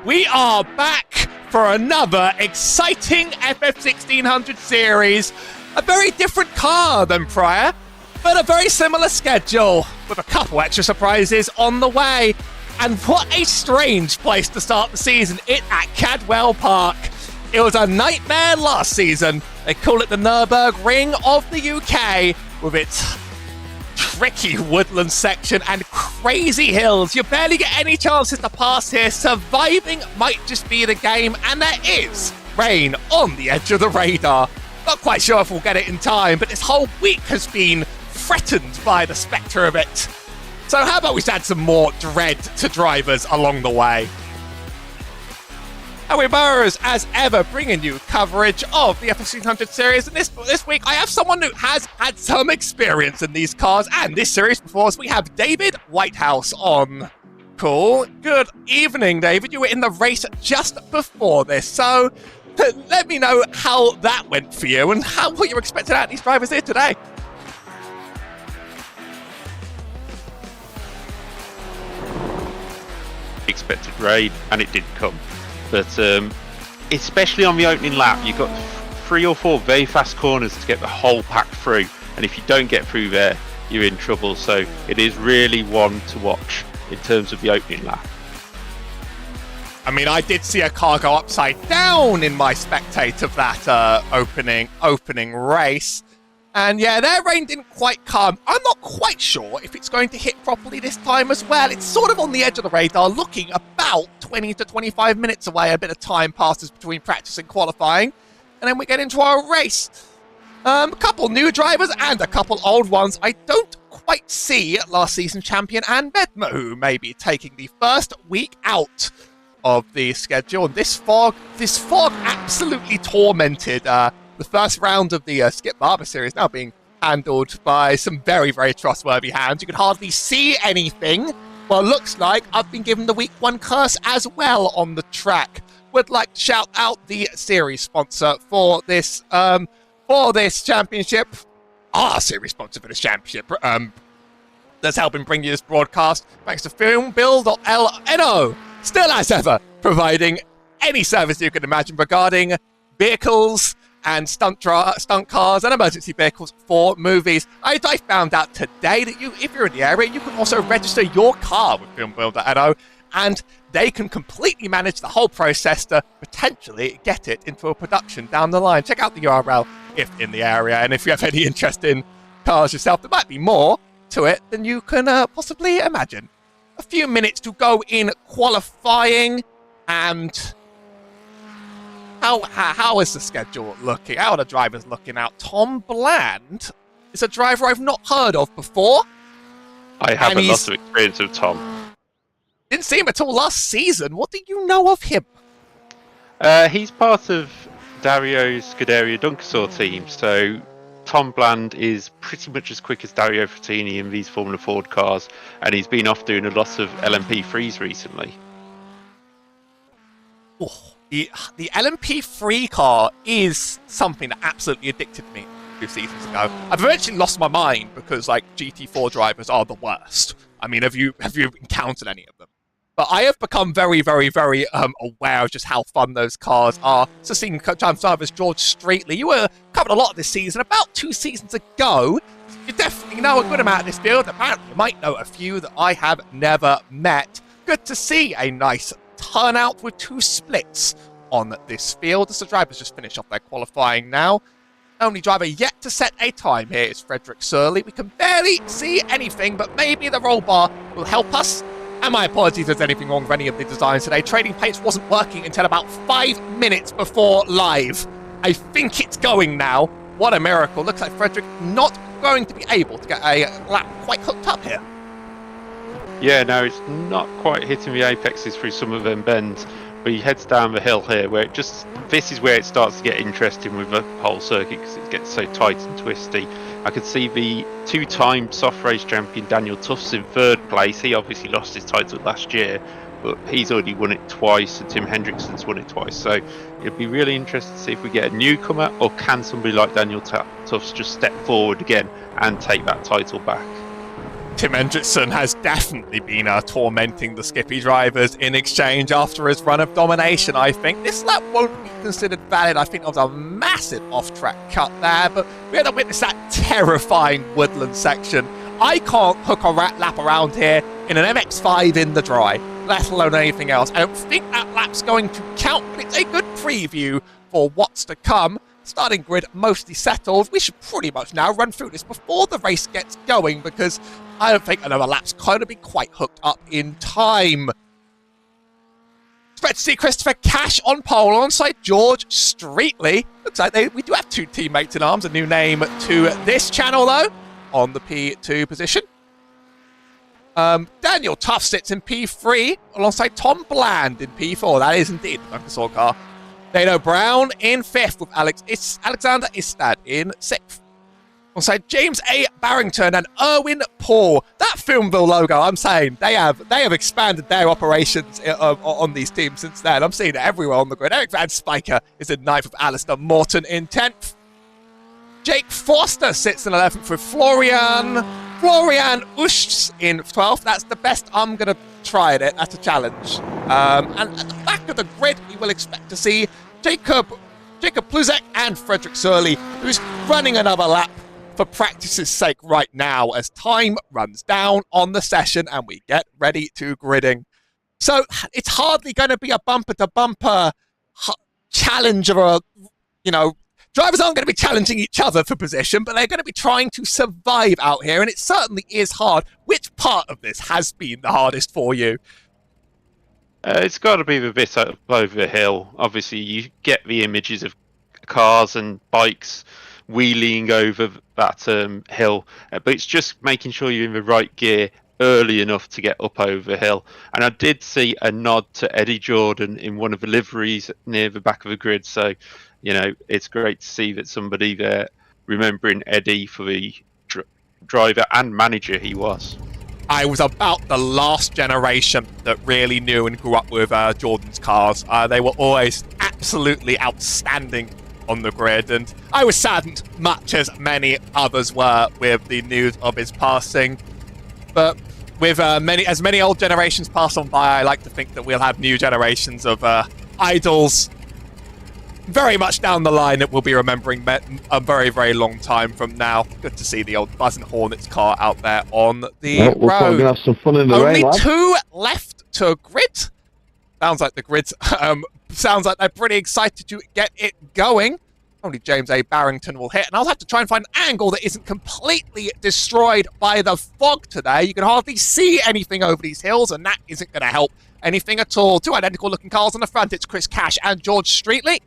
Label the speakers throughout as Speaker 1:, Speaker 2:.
Speaker 1: We are back for another exciting FF1600 series. A very different car than prior, but a very similar schedule, with a couple extra surprises on the way. And what a strange place to start the season, it at Cadwell Park. It was a nightmare last season. They call it the Nürburgring of the UK, with its tricky woodland section and crazy hills. You barely get any chances to pass here. Surviving might just be the game, and there is rain on the edge of the radar. Not quite sure if we'll get it in time, but this whole week has been threatened by the spectre of it. So how about we add some more dread to drivers along the way? Howie Burrows, as ever, bringing you coverage of the FF1600 series. And this week, I have someone who has had some experience in these cars and this series before us. We have David Whitehouse on. Cool. Good evening, David. You were in the race just before this, so let me know how that went for you and what you're expecting out of these drivers here today.
Speaker 2: Expected rain, and it didn't come. But especially on the opening lap, you've got 3 or 4 very fast corners to get the whole pack through, and if you don't get through there, you're in trouble. So it is really one to watch in terms of the opening lap.
Speaker 1: I mean, I did see a car go upside down in my spectate of that opening race. And yeah, their rain didn't quite come. I'm not quite sure if it's going to hit properly this time as well. It's sort of on the edge of the radar, looking about 20 to 25 minutes away. A bit of time passes between practice and qualifying. And then we get into our race. A couple new drivers and a couple old ones. I don't quite see last season champion Anne Bedmer, who may be taking the first week out of the schedule. And this fog absolutely tormented the first round of the Skip Barber series, now being handled by some very, very trustworthy hands. You could hardly see anything. Well, looks like I've been given the week 1 curse as well on the track. Would like to shout out the series sponsor for this championship. Our series sponsor for this championship. That's helping bring you this broadcast. Thanks to FILMBIL.NO. Still, as ever, providing any service you can imagine regarding vehicles and stunt cars and emergency vehicles for movies. I found out today that if you're in the area, you can also register your car with FILMBIL.NO, and they can completely manage the whole process to potentially get it into a production down the line. Check out the URL if in the area, and if you have any interest in cars yourself, there might be more to it than you can possibly imagine. A few minutes to go in qualifying, and how is the schedule looking? How are the drivers looking out? Tom Bland is a driver I've not heard of before.
Speaker 2: I have a lot of experience with Tom.
Speaker 1: Didn't see him at all last season. What do you know of him?
Speaker 2: He's part of Dario's Scuderia Dunkersaw team, so Tom Bland is pretty much as quick as Dario Frattini in these Formula Ford cars, and he's been off doing a lot of LMP3s recently.
Speaker 1: Oh. The LMP3 car is something that absolutely addicted me 2 seasons ago. I've eventually lost my mind because, like, GT4 drivers are the worst. I mean, have you encountered any of them? But I have become very, very, very aware of just how fun those cars are. So seeing drivers George Streetley, you were covered a lot of this season. About 2 seasons ago, you definitely know a good amount of this field. Apparently, you might know a few that I have never met. Good to see a nice turnout with 2 splits on this field as the drivers just finish off their qualifying now. Only driver yet to set a time here is Frederick Surley. We can barely see anything, but maybe the roll bar will help us. And my apologies if there's anything wrong with any of the designs today. Trading paints wasn't working until about 5 minutes before live. I think it's going now. What a miracle. Looks like Frederick not going to be able to get a lap quite hooked up here.
Speaker 2: Yeah, no, it's not quite hitting the apexes through some of them bends, but he heads down the hill here, where this is where it starts to get interesting with the whole circuit, because it gets so tight and twisty. I could see the 2-time soft race champion Daniel Tufts in 3rd place. He obviously lost his title last year, but he's already won it twice, and Tim Hendrickson's won it twice. So it'll be really interesting to see if we get a newcomer, or can somebody like Daniel Tufts just step forward again and take that title back.
Speaker 1: Tim Hendrickson has definitely been tormenting the Skippy drivers in exchange after his run of domination, I think. This lap won't be considered valid. I think there was a massive off-track cut there, but we had to witness that terrifying woodland section. I can't hook a lap around here in an MX-5 in the dry, let alone anything else. I don't think that lap's going to count, but it's a good preview for what's to come. Starting grid mostly settled. We should pretty much now run through this before the race gets going, because I don't think another lap's going to be quite hooked up in time. Expect to see Christopher Cash on pole alongside George Streetley. Looks like we do have two teammates in arms, a new name to this channel though, on the P2 position. Daniel Tuff sits in P3 alongside Tom Bland in P4. That is indeed the Dinosaur car. Dano Brown in 5th with Alexander Istad in 6th. Alongside James A. Barrington and Erwin Paul. That FILMBIL logo, I'm saying, they have expanded their operations on these teams since then. I'm seeing it everywhere on the grid. Eric Van Spiker is in 9th with Alistair Morton in 10th. Jake Foster sits in 11th with Florian Usch in 12th. That's the best I'm going to try at it. That's a challenge. And at the back of the grid, we will expect to see Jacob Pluzek and Frederick Surley, who's running another lap for practice's sake right now as time runs down on the session and we get ready to gridding. So it's hardly going to be a bumper-to-bumper challenge of drivers aren't going to be challenging each other for position, but they're going to be trying to survive out here, and it certainly is hard. Which part of this has been the hardest for you?
Speaker 2: It's got to be the bit over the hill. Obviously, you get the images of cars and bikes wheeling over that hill, but it's just making sure you're in the right gear early enough to get up over the hill. And I did see a nod to Eddie Jordan in one of the liveries near the back of the grid, so it's great to see that somebody there remembering Eddie for the driver and manager he was.
Speaker 1: I was about the last generation that really knew and grew up with Jordan's cars. They were always absolutely outstanding on the grid, and I was saddened, much as many others were, with the news of his passing. But with many old generations pass on by, I like to think that we'll have new generations of idols very much down the line that we'll be remembering a very, very long time from now. Good to see the old Buzz and Hornets car out there on the road.
Speaker 3: We're going to have some fun in the rain,
Speaker 1: Only 2 left to grid. Sounds like the grid. Sounds like they're pretty excited to get it going. Only James A. Barrington will hit, and I'll have to try and find an angle that isn't completely destroyed by the fog today. You can hardly see anything over these hills, and that isn't going to help anything at all. 2 identical-looking cars on the front. It's Chris Cash and George Streetley.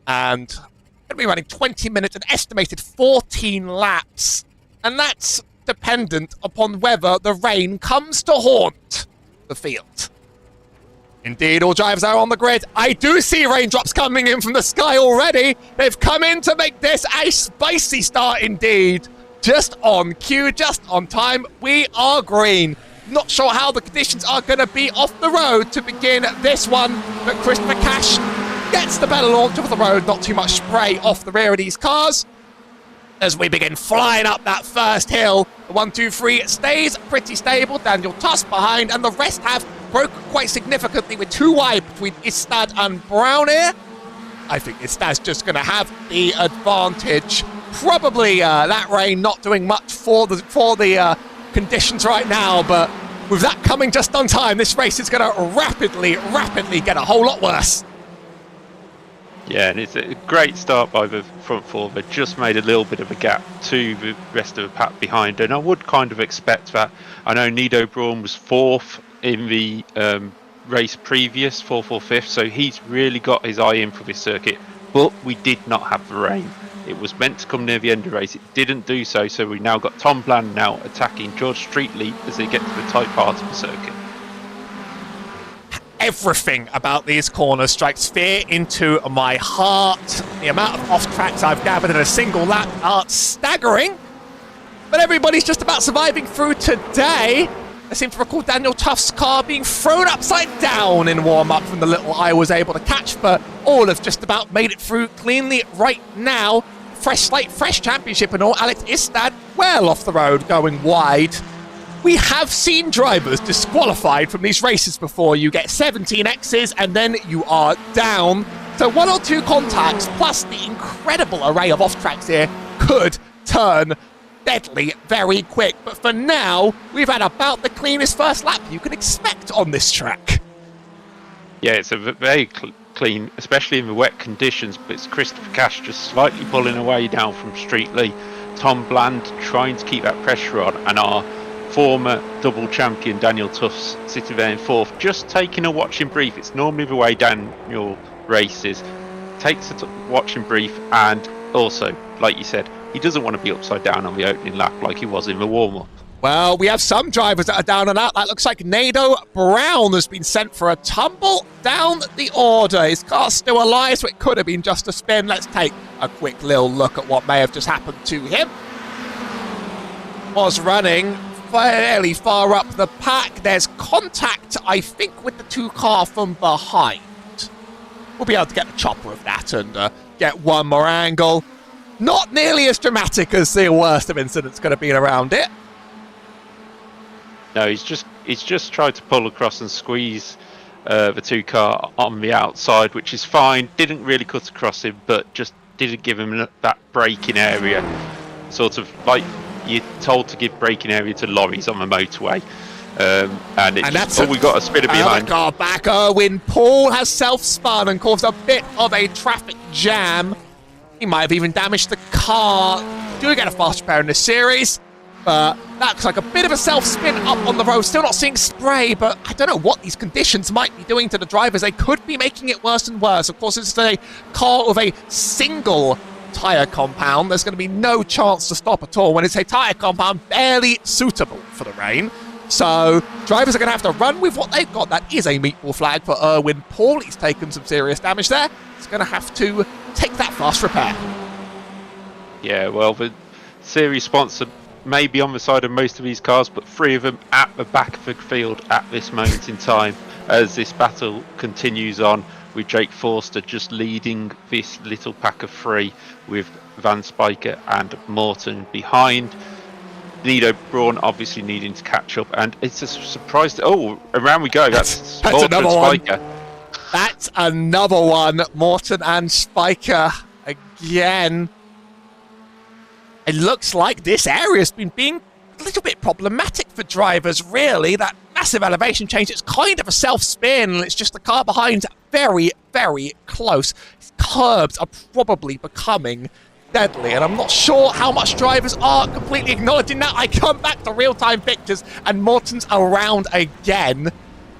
Speaker 1: And going to be running 20 minutes, an estimated 14 laps. And that's dependent upon whether the rain comes to haunt the field. Indeed, all drivers are on the grid. I do see raindrops coming in from the sky already. They've come in to make this a spicy start indeed. Just on cue, just on time. We are green. Not sure how the conditions are going to be off the road to begin this one, but Christopher Cash gets the better launch off the road. Not too much spray off the rear of these cars. As we begin flying up that first hill, the 1, 2, 3 stays pretty stable. Daniel Tusk behind, and the rest have broken quite significantly with 2 wide between Istad and Brown here. I think Istad's just going to have the advantage. Probably that rain not doing much for the conditions right now, but with that coming just on time, this race is going to rapidly get a whole lot worse.
Speaker 2: Yeah, and it's a great start by the front 4. They just made a little bit of a gap to the rest of the pack behind, and I would kind of expect that. I know Nido Braun was 4th in the race previous, 4th or 5th, so he's really got his eye in for this circuit, but we did not have the rain. It was meant to come near the end of the race, it didn't do so, so we now got Tom Bland now attacking George Streetley as they get to the tight part of the circuit.
Speaker 1: Everything about these corners strikes fear into my heart. The amount of off-tracks I've gathered in a single lap are staggering. But everybody's just about surviving through today. I seem to recall Daniel Tuff's car being thrown upside down in warm-up from the little I was able to catch, but all have just about made it through cleanly right now. fresh slate, fresh championship and all. Alex Istad well off the road, going wide. We have seen drivers disqualified from these races before. You get 17 X's and then you are down. So 1 or 2 contacts plus the incredible array of off-tracks here could turn deadly very quick. But for now, we've had about the cleanest first lap you can expect on this track.
Speaker 2: Yeah, it's a very clean, especially in the wet conditions, but it's Christopher Cash just slightly pulling away down from Streetley. Tom Bland trying to keep that pressure on, and our former double champion Daniel Tufts sitting there in 4th, just taking a watching brief. It's normally the way Daniel races. Takes a watching brief, and also, like you said, he doesn't want to be upside down on the opening lap like he was in the warm-up.
Speaker 1: Well, we have some drivers that are down and out. That looks like Nado Brown has been sent for a tumble down the order. His car's still alive, so it could have been just a spin. Let's take a quick little look at what may have just happened to him. Was running fairly far up the pack. There's contact, I think, with the 2 car from behind. We'll be able to get the chopper of that and get one more angle. Not nearly as dramatic as the worst of incidents could have been around it.
Speaker 2: No, he's just tried to pull across and squeeze the 2 car on the outside, which is fine. Didn't really cut across him, but just didn't give him that braking area. Sort of like you're told to give braking area to lorries on the motorway. And we got a spinner behind.
Speaker 1: Car back. Erwin Paul has self-spun and caused a bit of a traffic jam. He might have even damaged the car. Do we get a fast repair in this series? That looks like a bit of a self-spin up on the road. Still not seeing spray, but I don't know what these conditions might be doing to the drivers. They could be making it worse and worse. Of course, it's a car with a single tyre compound. There's going to be no chance to stop at all when it's a tyre compound barely suitable for the rain. So drivers are going to have to run with what they've got. That is a meatball flag for Erwin Paul. He's taken some serious damage there. He's going to have to take that fast repair.
Speaker 2: Yeah, well, the series sponsor may be on the side of most of these cars, but 3 of them at the back of the field at this moment in time as this battle continues on, with Jake Forster just leading this little pack of 3 with Van Spiker and Morton behind. Nido Braun obviously needing to catch up, and it's a surprise. Around we go. That's Morton
Speaker 1: another
Speaker 2: and Spiker.
Speaker 1: That's another one. Morton and Spiker again. It looks like this area's been being a little bit problematic for drivers, really. That massive elevation change, it's kind of a self-spin. It's just the car behind very, very close. These curbs are probably becoming deadly, and I'm not sure how much drivers are completely acknowledging that. I come back to real-time pictures, and Morton's around again.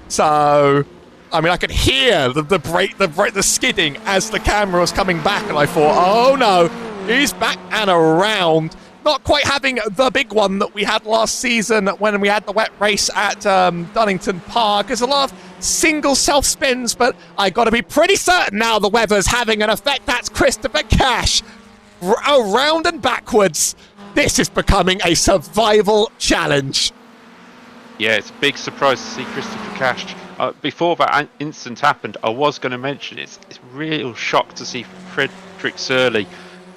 Speaker 1: So, I mean, I could hear the skidding as the camera was coming back, and I thought, oh no, he's back and around. Not quite having the big one that we had last season when we had the wet race at Dunnington Park. There's a lot of single self-spins, but I got to be pretty certain now the weather's having an effect. That's Christopher Cash. Around and backwards. This is becoming a survival challenge.
Speaker 2: Yeah, it's a big surprise to see Christopher Cash. Before that incident happened, I was going to mention it's a real shock to see Frederick Surley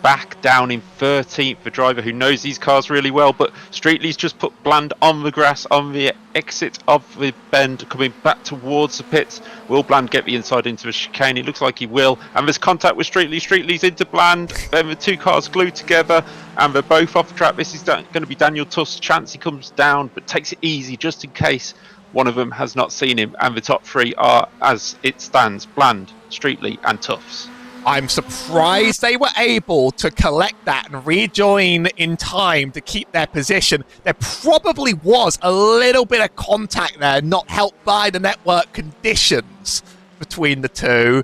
Speaker 2: back down in 13th, the driver who knows these cars really well, but Streetley's just put Bland on the grass on the exit of the bend, coming back towards the pits. Will Bland get the inside into the chicane? It looks like he will, and there's contact with Streetley. Streetley's into Bland, then the 2 cars glued together, and they're both off the track. This is going to be Daniel Tufts' chance. He comes down, but takes it easy just in case one of them has not seen him, and the top 3 are, as it stands, Bland, Streetley and Tufts.
Speaker 1: I'm surprised they were able to collect that and rejoin in time to keep their position. There probably was a little bit of contact there, not helped by the network conditions between the 2,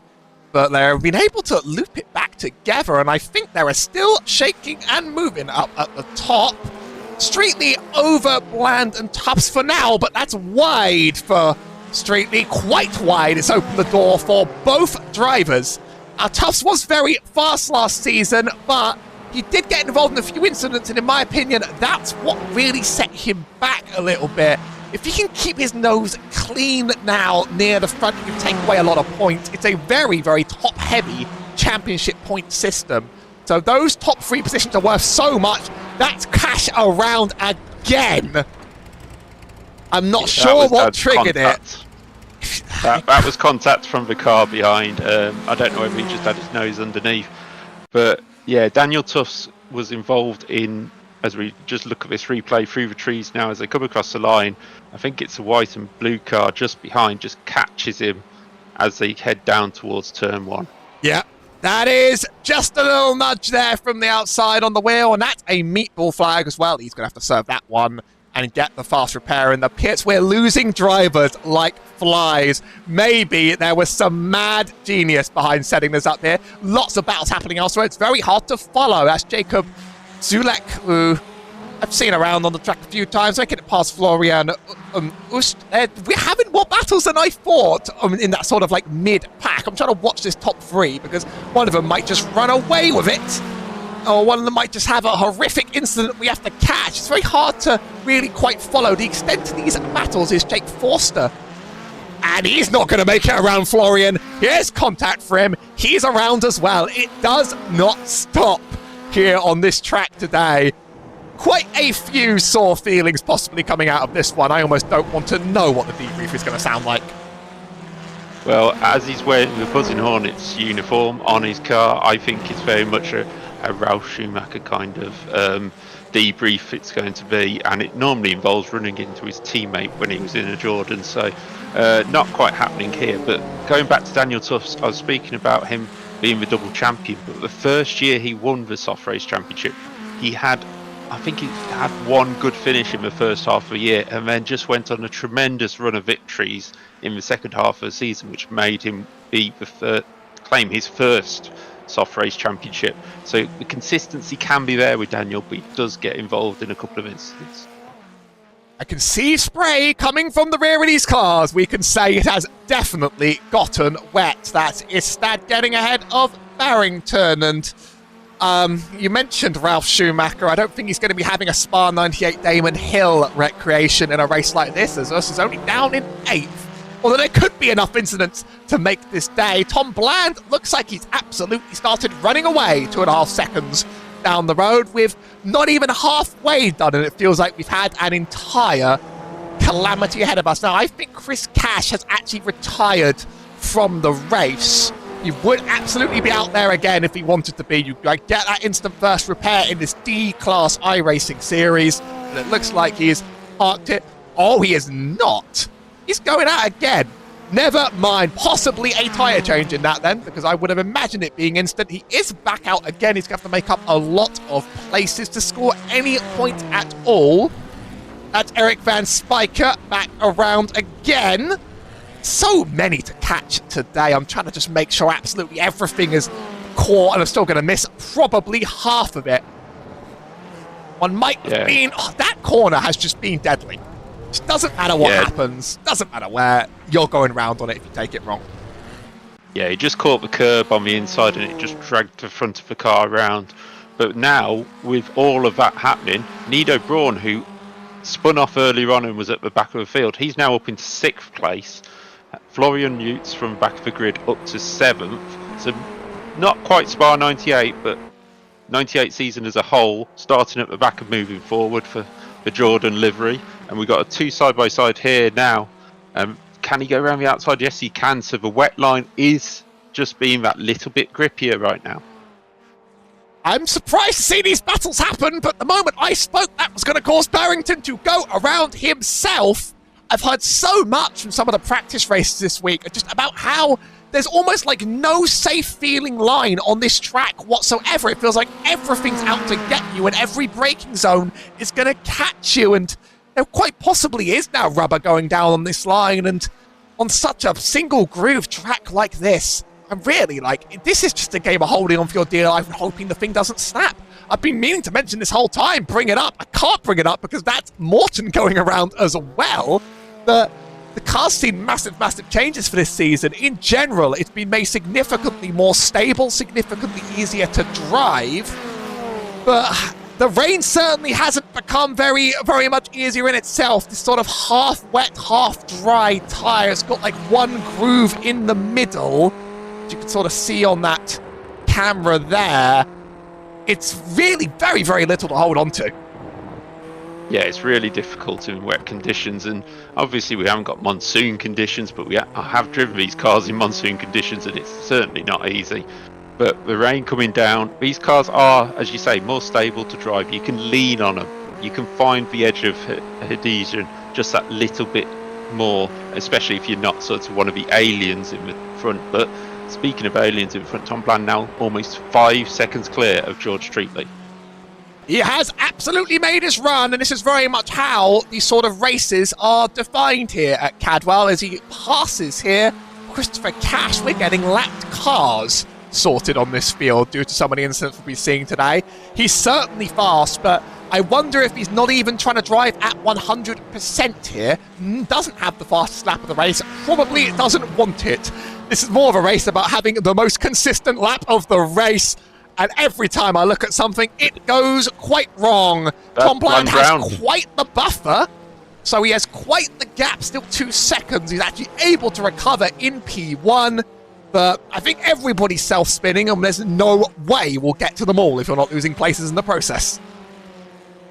Speaker 1: but they've been able to loop it back together, and I think they are still shaking and moving up at the top. Streetley over Bland and Tufts for now, but that's wide for Streetley, quite wide. It's opened the door for both drivers. Tufts was very fast last season, but he did get involved in a few incidents, and in my opinion, that's what really set him back a little bit. If he can keep his nose clean now near the front, he can take away a lot of points. It's a very, very top-heavy championship point system. So those top 3 positions are worth so much. That's cash around again. I'm not sure what triggered it.
Speaker 2: That was contact from the car behind. I don't know whether he just had his nose underneath. But yeah, Daniel Tufts was involved in, as we just look at this replay through the trees now as they come across the line, I think it's a white and blue car just behind, just catches him as they head down towards turn 1.
Speaker 1: Yeah, that is just a little nudge there from the outside on the wheel, and that's a meatball flag as well. He's going to have to serve that one and get the fast repair in the pits. We're losing drivers like flies. Maybe there was some mad genius behind setting this up here. Lots of battles happening elsewhere. It's very hard to follow. That's Jacob Zulek, who I've seen around on the track a few times, making it past Florian Ust. We're having more battles than I thought in that sort of like mid-pack. I'm trying to watch this top 3 because one of them might just run away with it, or one of them might just have a horrific incident we have to catch. It's very hard to really quite follow. The extent of these battles is Jake Forster. And he's not going to make it around Florian. Here's contact for him. He's around as well. It does not stop here on this track today. Quite a few sore feelings possibly coming out of this one. I almost don't want to know what the debrief is going to sound like.
Speaker 2: Well, as he's wearing the Buzzing Hornets uniform on his car, I think it's very much a Ralf Schumacher kind of debrief it's going to be, and it normally involves running into his teammate when he was in a Jordan, so not quite happening here. But going back to Daniel Tufts, I was speaking about him being the double champion, but the first year he won the soft race championship, I think he had one good finish in the first half of the year, and then just went on a tremendous run of victories in the second half of the season, which made him be claim his first soft race championship. So the consistency can be there with Daniel, but he does get involved in a couple of incidents.
Speaker 1: I can see spray coming from the rear of these cars. We can say it has definitely gotten wet. That's Istad getting ahead of Barrington. And you mentioned Ralf Schumacher. I don't think he's going to be having a Spa 98 Damon Hill recreation in a race like this, as us is only down in 8th. Although there could be enough incidents to make this day. Tom Bland looks like he's absolutely started running away 2.5 seconds down the road with not even halfway done, and it feels like we've had an entire calamity ahead of us. Now, I think Chris Cash has actually retired from the race. He would absolutely be out there again if he wanted to be. You get that instant first repair in this D-Class iRacing series, and it looks like he's parked it. Oh, he is not. He's going out again. Never mind. Possibly a tyre change in that then, because I would have imagined it being instant. He is back out again. He's going to have to make up a lot of places to score any point at all. That's Eric Van Spijker back around again. So many to catch today. I'm trying to just make sure absolutely everything is caught, and I'm still going to miss probably half of it. One might have been... Oh, that corner has just been deadly. It doesn't matter what happens, doesn't matter where, you're going round on it if you take it wrong.
Speaker 2: Yeah, he just caught the curb on the inside and it just dragged the front of the car around. But now, with all of that happening, Nido Braun, who spun off earlier on and was at the back of the field, he's now up into 6th place. Florian Utes from the back of the grid up to 7th. So not quite Spa 98, but 98 season as a whole, starting at the back and moving forward for the Jordan livery. And we've got a 2 side-by-side here now. Can he go around the outside? Yes, he can. So the wet line is just being that little bit grippier right now.
Speaker 1: I'm surprised to see these battles happen, but the moment I spoke, that was going to cause Barrington to go around himself. I've heard so much from some of the practice races this week just about how there's almost like no safe feeling line on this track whatsoever. It feels like everything's out to get you, and every braking zone is going to catch you. And there quite possibly is now rubber going down on this line, and on such a single groove track like this, I'm really like, this is just a game of holding on for your dear life and hoping the thing doesn't snap. I've been meaning to mention this whole time, bring it up. I can't bring it up because that's Morton going around as well. The car's seen massive changes for this season. In general, it's been made significantly more stable, significantly easier to drive, but the rain certainly hasn't become very much easier in itself. This sort of half wet, half dry tyre has got like one groove in the middle, which you can sort of see on that camera there. it's really very, very little to hold on to.
Speaker 2: Yeah, it's really difficult in wet conditions, and obviously we haven't got monsoon conditions, but I have driven these cars in monsoon conditions, and it's certainly not easy. But the rain coming down, these cars are, as you say, more stable to drive. You can lean on them. You can find the edge of adhesion just that little bit more, especially if you're not sort of one of the aliens in the front. But speaking of aliens in front, Tom Bland now almost 5 seconds clear of George Streetley.
Speaker 1: He has absolutely made his run, and this is very much how these sort of races are defined here at Cadwell. As he passes here, Christopher Cash, we're getting lapped cars sorted on this field due to some of the incidents we'll be seeing today. He's certainly fast, but I wonder if he's not even trying to drive at 100% here. Doesn't have the fastest lap of the race. Probably doesn't want it. This is more of a race about having the most consistent lap of the race. And every time I look at something, it goes quite wrong. Tom Bland has quite the buffer, so he has quite the gap, still 2 seconds. He's actually able to recover in P1, but I think everybody's self-spinning, and there's no way we'll get to them all if you're not losing places in the process.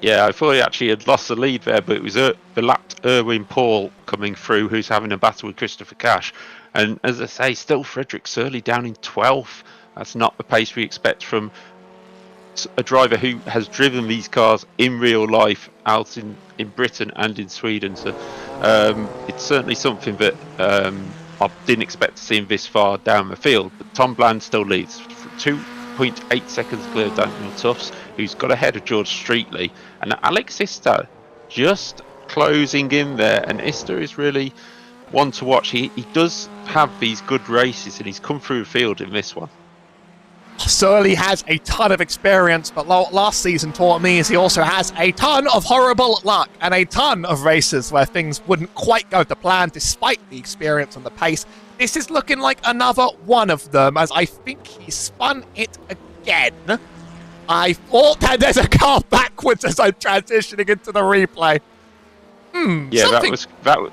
Speaker 2: Yeah, I thought he actually had lost the lead there, but it was the lapped Erwin Paul coming through, who's having a battle with Christopher Cash. And as I say, still Frederick Surley down in 12th. That's not the pace we expect from a driver who has driven these cars in real life out in Britain and in Sweden. So it's certainly something that I didn't expect to see him this far down the field. But Tom Bland still leads. 2.8 seconds clear of Daniel Tufts, who's got ahead of George Streetley. And Alex Ister just closing in there. And Ister is really one to watch. He does have these good races, and he's come through the field in this one.
Speaker 1: Surly has a ton of experience, but last season taught me is he also has a ton of horrible luck and a ton of races where things wouldn't quite go to plan despite the experience and the pace. This is looking like another one of them, as I think he spun it again. I thought that there's a car backwards as I'm transitioning into the replay.
Speaker 2: Yeah,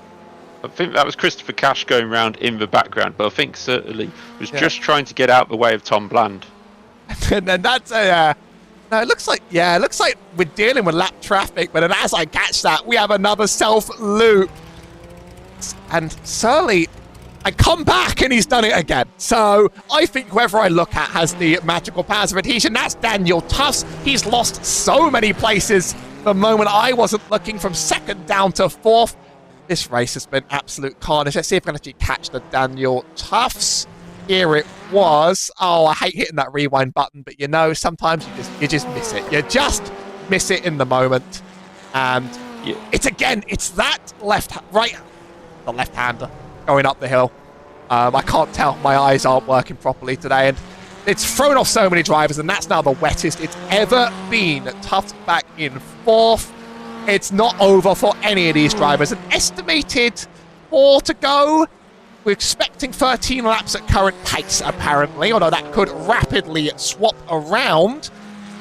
Speaker 2: I think that was Christopher Cash going round in the background, but I think certainly was just trying to get out the way of Tom Bland.
Speaker 1: And then that's a... no, it looks like we're dealing with lap traffic, but then as I catch that, we have another self-loop. And Surly, I come back and he's done it again. So I think whoever I look at has the magical powers of adhesion. That's Daniel Tufts. He's lost so many places the moment I wasn't looking, from second down to fourth. This race has been absolute carnage. Let's see if I can actually catch the Daniel Tufts. Here it was. Oh, I hate hitting that rewind button, but you know, sometimes you just miss it. You just miss it in the moment. And it's that the left-hander going up the hill. I can't tell. My eyes aren't working properly today, and it's thrown off so many drivers, and that's now the wettest it's ever been. Tufts back in fourth. It's not over for any of these drivers. An estimated 4 to go. We're expecting 13 laps at current pace, apparently, although that could rapidly swap around.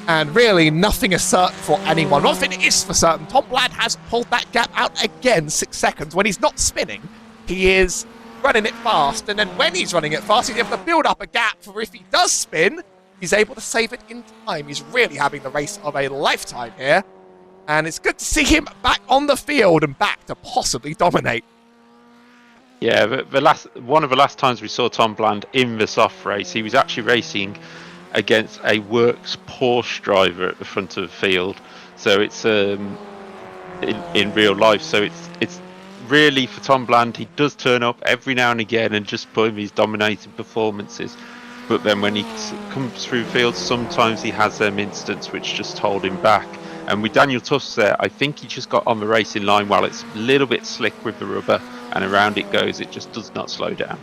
Speaker 1: And really, nothing is certain for anyone. One thing is for certain, Tom Bland has pulled that gap out again, 6 seconds. When he's not spinning, he is running it fast. And then when he's running it fast, he's able to build up a gap for if he does spin, he's able to save it in time. He's really having the race of a lifetime here. And it's good to see him back on the field and back to possibly dominate.
Speaker 2: Yeah, one of the last times we saw Tom Bland in the soft race, he was actually racing against a Works Porsche driver at the front of the field. So it's in real life. So it's really, for Tom Bland, he does turn up every now and again and just put in these dominating performances. But then when he comes through the field, sometimes he has them instants which just hold him back. And with Daniel Tufts there, I think he just got on the racing line while it's a little bit slick with the rubber, and around it goes. It just does not slow down.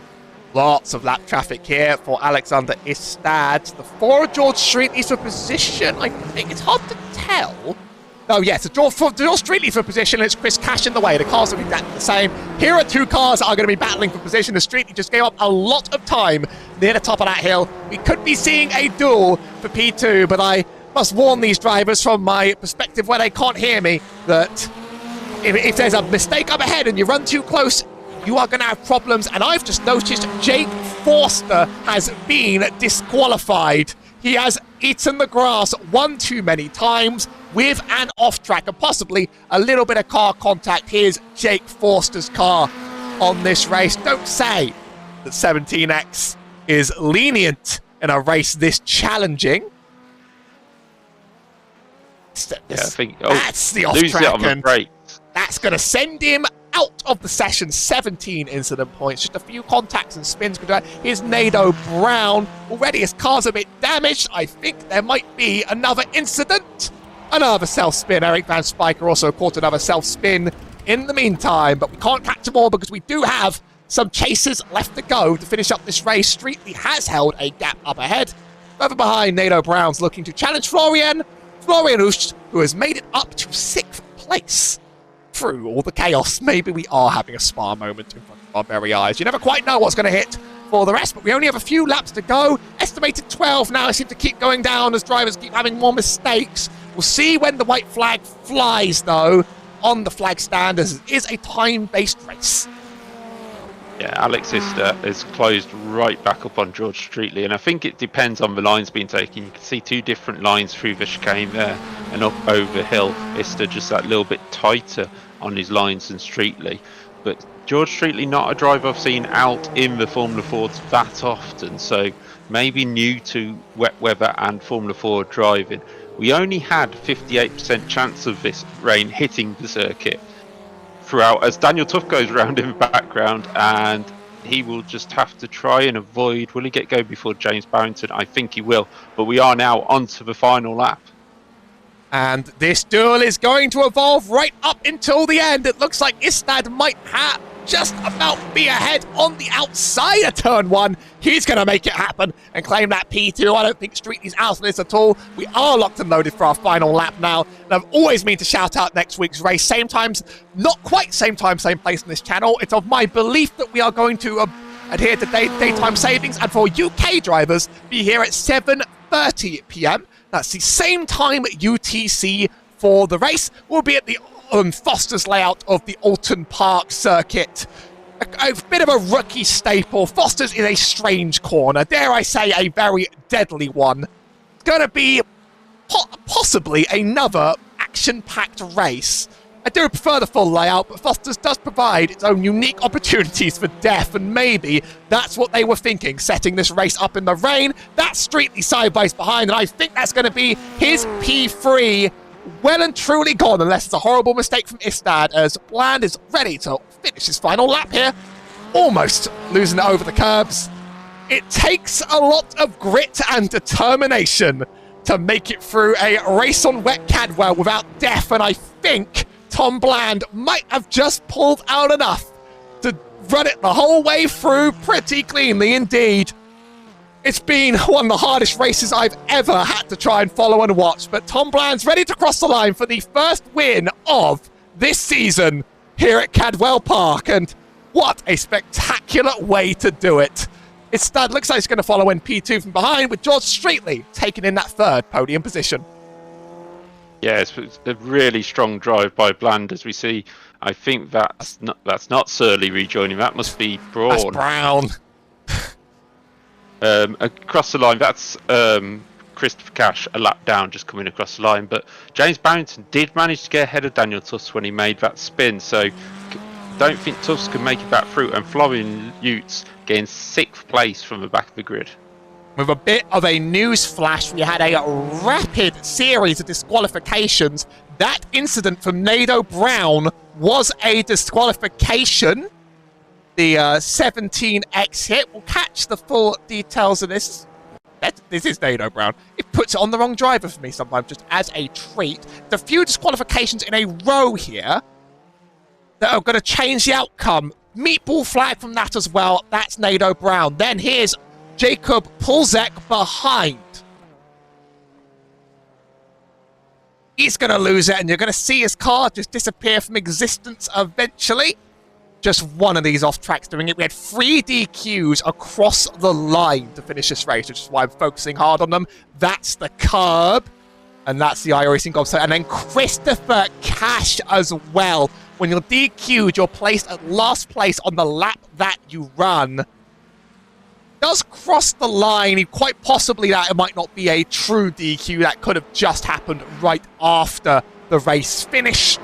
Speaker 1: Lots of lap traffic here for Alexander Istad. The 4 George Streetley's for position. I think it's hard to tell. Oh, yes, George Streetley for position, and it's Chris Cash in the way. The cars will be exactly the same. Here are 2 cars that are going to be battling for position. The Streetley just gave up a lot of time near the top of that hill. We could be seeing a duel for P2, but I must warn these drivers from my perspective where they can't hear me that if there's a mistake up ahead and you run too close, you are going to have problems. And I've just noticed Jake Forster has been disqualified. He has eaten the grass one too many times with an off-track and possibly a little bit of car contact. Here's Jake Forster's car on this race. Don't say that 17X is lenient in a race this challenging.
Speaker 2: I think
Speaker 1: that's the off-track, and
Speaker 2: break.
Speaker 1: that's going to send him out of the session. 17 incident points, just a few contacts and spins. Here's Nado Brown. Already his car's a bit damaged. I think there might be another incident. Another self-spin. Eric Van Spiker also caught another self-spin in the meantime, but we can't catch them all because we do have some chases left to go to finish up this race. Streetley has held a gap up ahead. Further behind, Nado Brown's looking to challenge Florian Usch, who has made it up to 6th place. Through all the chaos, maybe we are having a spa moment in front of our very eyes. You never quite know what's going to hit for the rest, but we only have a few laps to go. Estimated 12 now. I seem to keep going down as drivers keep having more mistakes. We'll see when the white flag flies, though, on the flag stand, as it is a time-based race.
Speaker 2: Yeah, Alex is closed right back up on George Streetley, and I think it depends on the lines being taken. You can see two different lines through the chicane there, and up over hill, Ista just that little bit tighter on his lines than Streetley. But George Streetley, not a driver I've seen out in the Formula 4s that often, so maybe new to wet weather and Formula 4 driving. We only had 58% chance of this rain hitting the circuit throughout, as Daniel Tuff goes around in the background, and he will just have to try and avoid. Will he get go before James Barrington? I think he will, but we are now on to the final lap.
Speaker 1: And this duel is going to evolve right up until the end. It looks like Istad might have just about be ahead on the outside of turn 1. He's going to make it happen and claim that P2. I don't think Streetley's out of this at all. We are locked and loaded for our final lap now. And I've always meant to shout out next week's race. Same times, not quite same time, same place in this channel. It's of my belief that we are going to adhere to daytime savings, and for UK drivers, be here at 7:30 p.m. That's the same time UTC for the race. We'll be at the Foster's layout of the Alton Park circuit. A bit of a rookie staple. Foster's is a strange corner, dare I say a very deadly one. It's going to be possibly another action-packed race. I do prefer the full layout, but Foster's does provide its own unique opportunities for death, and maybe that's what they were thinking, setting this race up in the rain. That's Streetley sideways behind, and I think that's going to be his P3 well and truly gone, unless it's a horrible mistake from Istad, as Bland is ready to finish his final lap here, almost losing it over the curbs. It takes a lot of grit and determination to make it through a race on wet Cadwell without death, and I think Tom Bland might have just pulled out enough to run it the whole way through pretty cleanly indeed. It's been one of the hardest races I've ever had to try and follow and watch, but Tom Bland's ready to cross the line for the first win of this season here at Cadwell Park, and what a spectacular way to do it. It looks like it's going to follow in P2 from behind, with George Streetley taking in that third podium position.
Speaker 2: Yeah, it's a really strong drive by Bland, as we see. I think that's not Surly rejoining. That must be Braun.
Speaker 1: That's Brown.
Speaker 2: Across the line, that's Christopher Cash a lap down, just coming across the line. But James Barrington did manage to get ahead of Daniel Tuss when he made that spin. So don't think Tuss can make it back through. And Florian Utes getting 6th place from the back of the grid.
Speaker 1: With a bit of a news flash, we had a rapid series of disqualifications. That incident from Nado Brown was a disqualification. The 17X hit. We'll catch the full details of this. This is Nado Brown. It puts it on the wrong driver for me sometimes, just as a treat. There's a few disqualifications in a row here that are going to change the outcome. Meatball flag from that as well. That's Nado Brown. Then here's Jacob Pulzek behind. He's going to lose it, and you're going to see his car just disappear from existence eventually. Just one of these off tracks doing it. We had 3 DQs across the line to finish this race, which is why I'm focusing hard on them. That's the curb, and that's the iRacing goblet. And then Christopher Cash as well. When you're DQ'd, you're placed at last place on the lap that you run. does cross the line. Quite possibly that it might not be a true DQ. That could have just happened right after the race finish,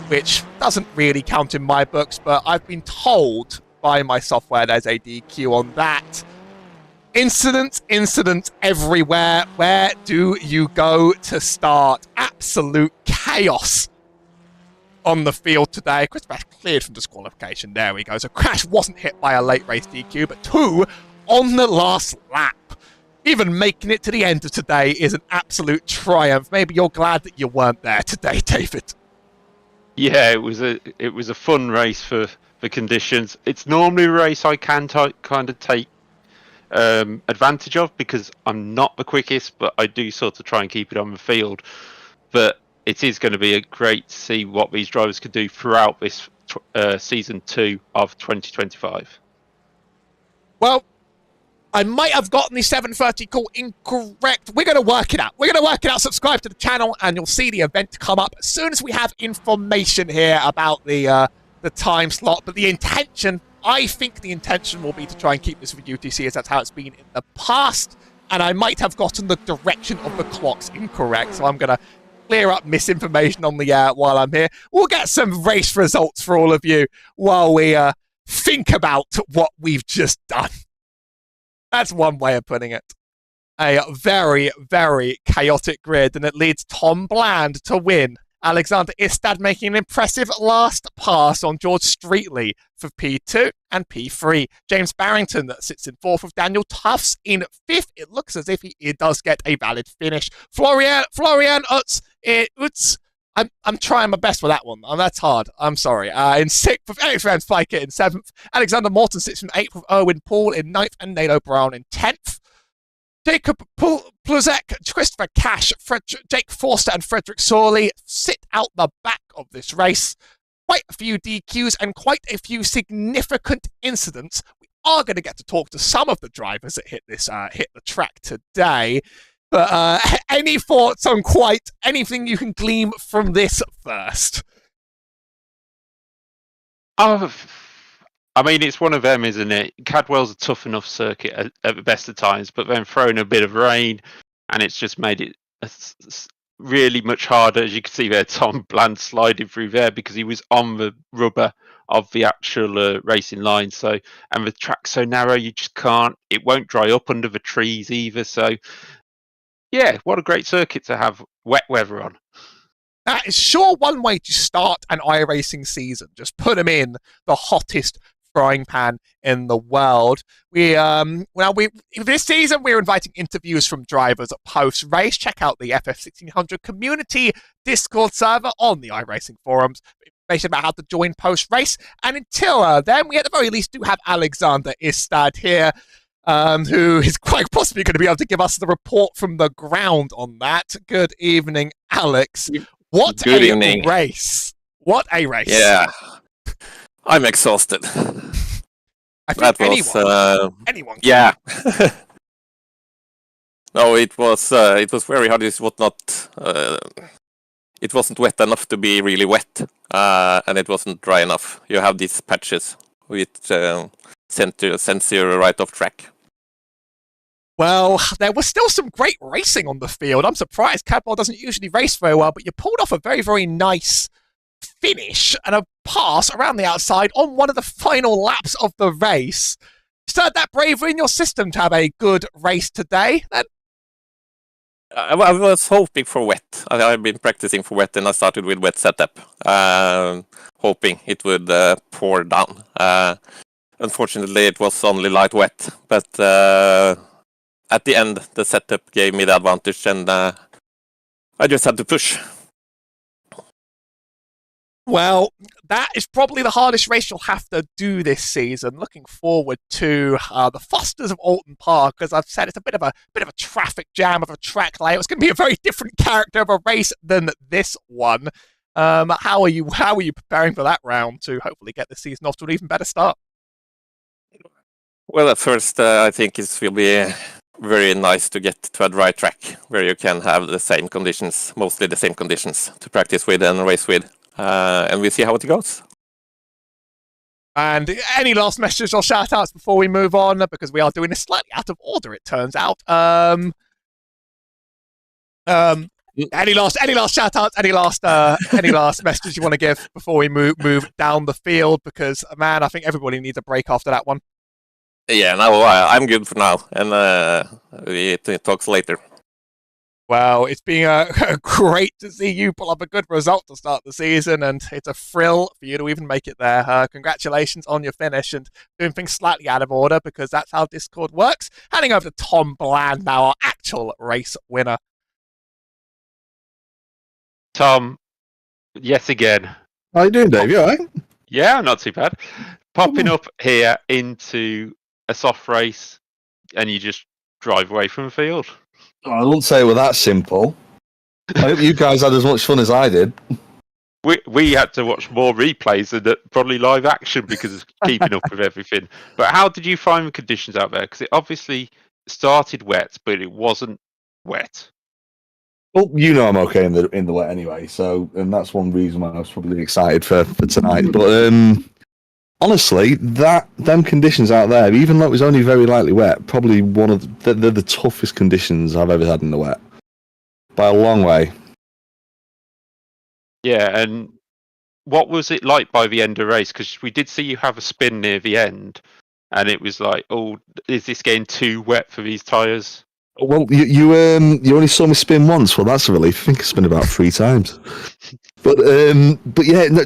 Speaker 1: which doesn't really count in my books, but I've been told by my software there's a DQ on that. Incident everywhere. Where do you go to start? Absolute chaos on the field today. Chris Bash cleared from disqualification. There we go. So Crash wasn't hit by a late race DQ, but 2 on the last lap. Even making it to the end of today is an absolute triumph. Maybe you're glad that you weren't there today, David.
Speaker 2: Yeah, it was a fun race for conditions. It's normally a race I can kind of take advantage of because I'm not the quickest, but I do sort of try and keep it on the field. But it is going to be great to see what these drivers could do throughout this season 2 of 2025.
Speaker 1: Well, I might have gotten the 7:30 call incorrect. We're going to work it out. Subscribe to the channel and you'll see the event come up as soon as we have information here about the time slot. But the intention, I think the intention will be to try and keep this for UTC, as that's how it's been in the past. And I might have gotten the direction of the clocks incorrect, so I'm going to clear up misinformation on the air while I'm here. We'll get some race results for all of you while we think about what we've just done. That's one way of putting it. A very, very chaotic grid, and it leads Tom Bland to win. Alexander Istad making an impressive last pass on George Streetley for P2 and P3. James Barrington that sits in 4th with Daniel Tufts in 5th. It looks as if he does get a valid finish. Florian Utz. I'm trying my best for that one. That's hard. I'm sorry. In 6th with Alex Rams Flyker in 7th. Alexander Morton sits in 8th with Erwin Paul in 9th and Nado Brown in 10th. Jacob Pluzek, Christopher Cash, Jake Forster and Frederick Sorley sit out the back of this race. Quite a few DQs and quite a few significant incidents. We are going to get to talk to some of the drivers that hit the track today. But any thoughts on quite anything you can glean from this first?
Speaker 2: I mean, it's one of them, isn't it? Cadwell's a tough enough circuit at the best of times, but then throwing a bit of rain, and it's just made it really much harder. As you can see there, Tom Bland sliding through there because he was on the rubber of the actual racing line. So, and the track's so narrow, you just can't. It won't dry up under the trees either. So, yeah, what a great circuit to have wet weather on.
Speaker 1: That is sure one way to start an iRacing season. Just put them in the hottest frying pan in the world. This season we're inviting interviews from drivers at post-race. Check out the FF1600 community Discord server on the iRacing forums. Information about how to join post-race. And until then, we at the very least do have Alexander Istad here, who is quite possibly going to be able to give us the report from the ground on that. Good evening, Alex. What
Speaker 3: Good evening.
Speaker 1: Race. What a race.
Speaker 3: Yeah. I'm exhausted.
Speaker 1: I think anyone.
Speaker 3: Yeah. No, it was very hard. It was not. It wasn't wet enough to be really wet, and it wasn't dry enough. You have these patches which sends you right off track.
Speaker 1: Well, there was still some great racing on the field. I'm surprised Cadwell doesn't usually race very well, but you pulled off a very, very nice finish and a pass around the outside on one of the final laps of the race. Still had that bravery in your system to have a good race today, then?
Speaker 3: I was hoping for wet. I've been practicing for wet, and I started with wet setup, hoping it would pour down. Unfortunately, it was only light wet, but at the end, the setup gave me the advantage, and I just had to push.
Speaker 1: Well, that is probably the hardest race you'll have to do this season. Looking forward to the Fosters of Alton Park. As I've said, it's a bit of a traffic jam of a track layout. It's going to be a very different character of a race than this one. How are you preparing for that round to hopefully get the season off to an even better start?
Speaker 3: Well, at first, I think it will be very nice to get to a dry track where you can have the same conditions, mostly the same conditions, to practice with and race with. And we'll see how it goes.
Speaker 1: And any last messages or shout-outs before we move on? Because we are doing this slightly out of order, it turns out. Any last shout-outs? Any last messages you want to give before we move down the field? Because, man, I think everybody needs a break after that one.
Speaker 3: Yeah, no, I'm good for now, and we talk later.
Speaker 1: Well, it's been great to see you pull up a good result to start the season, and it's a thrill for you to even make it there. Congratulations on your finish and doing things slightly out of order, because that's how Discord works. Handing over to Tom Bland now, our actual race winner.
Speaker 2: Tom, yes again.
Speaker 4: How you doing, Dave? You all right?
Speaker 2: Yeah, not too bad. Popping up here into a soft race, and you just drive away from the field.
Speaker 4: Oh, I wouldn't say it was that simple. I hope you guys had as much fun as I did.
Speaker 2: We had to watch more replays than probably live action because of keeping up with everything. But how did you find the conditions out there? Because it obviously started wet, but it wasn't wet.
Speaker 4: Well, you know I'm okay in the wet anyway, so and that's one reason why I was probably excited for tonight. But honestly, them conditions out there, even though it was only very lightly wet, probably one of they're the toughest conditions I've ever had in the wet by a long way.
Speaker 2: Yeah, and what was it like by the end of the race? Because we did see you have a spin near the end, and it was like, oh, is this getting too wet for these tyres?
Speaker 4: Well, you only saw me spin once. Well, that's a relief. I think I spun about 3 times. But yeah, no,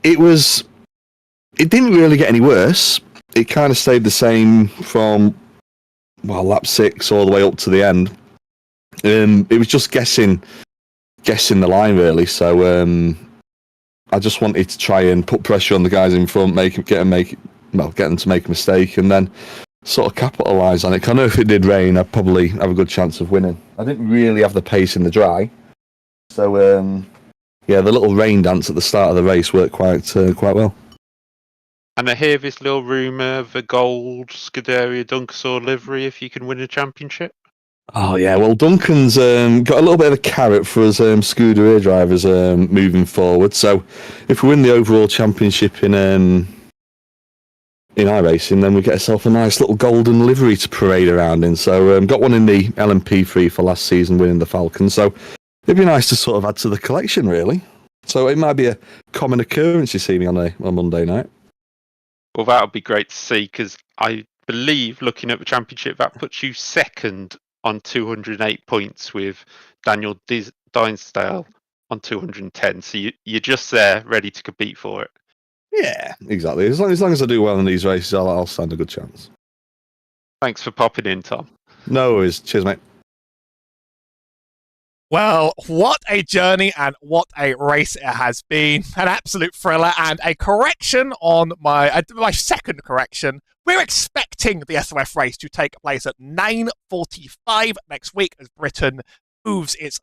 Speaker 4: it didn't really get any worse. It kind of stayed the same from lap 6 all the way up to the end. It was just guessing the line really. So I just wanted to try and put pressure on the guys in front, get them to make a mistake, and then sort of capitalise on it. 'Cause I know if it did rain, I'd probably have a good chance of winning. I didn't really have the pace in the dry, so yeah, the little rain dance at the start of the race worked quite well.
Speaker 2: And I hear this little rumour of a gold Scuderia Dunkersaw livery if you can win a championship.
Speaker 4: Oh yeah, well Duncan's got a little bit of a carrot for us Scuderia drivers moving forward. So if we win the overall championship in iRacing, then we get ourselves a nice little golden livery to parade around in. So got one in the LMP3 for last season, winning the Falcon. So it'd be nice to sort of add to the collection, really. So it might be a common occurrence you see me on Monday night.
Speaker 2: Well, that would be great to see, because I believe, looking at the championship, that puts you second on 208 points with Daniel Dinsdale on 210. So you're just there, ready to compete for it.
Speaker 4: Yeah, exactly. As long as I do well in these races, I'll stand a good chance.
Speaker 2: Thanks for popping in, Tom.
Speaker 4: No worries. Cheers, mate.
Speaker 1: Well, what a journey and what a race it has been. An absolute thriller, and a correction on my second correction. We're expecting the SOF race to take place at 9:45 next week as Britain moves its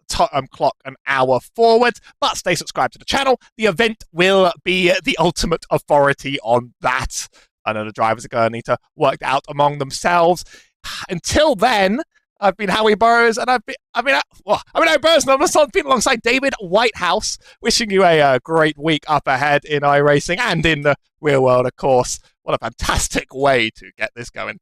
Speaker 1: clock an hour forward. But stay subscribed to the channel. The event will be the ultimate authority on that. I know the drivers are going to need to work that out among themselves. Until then, I've been Howie Burrows, and I've been Howie Burrows, and I've been alongside David Whitehouse, wishing you a great week up ahead in iRacing and in the real world, of course. What a fantastic way to get this going.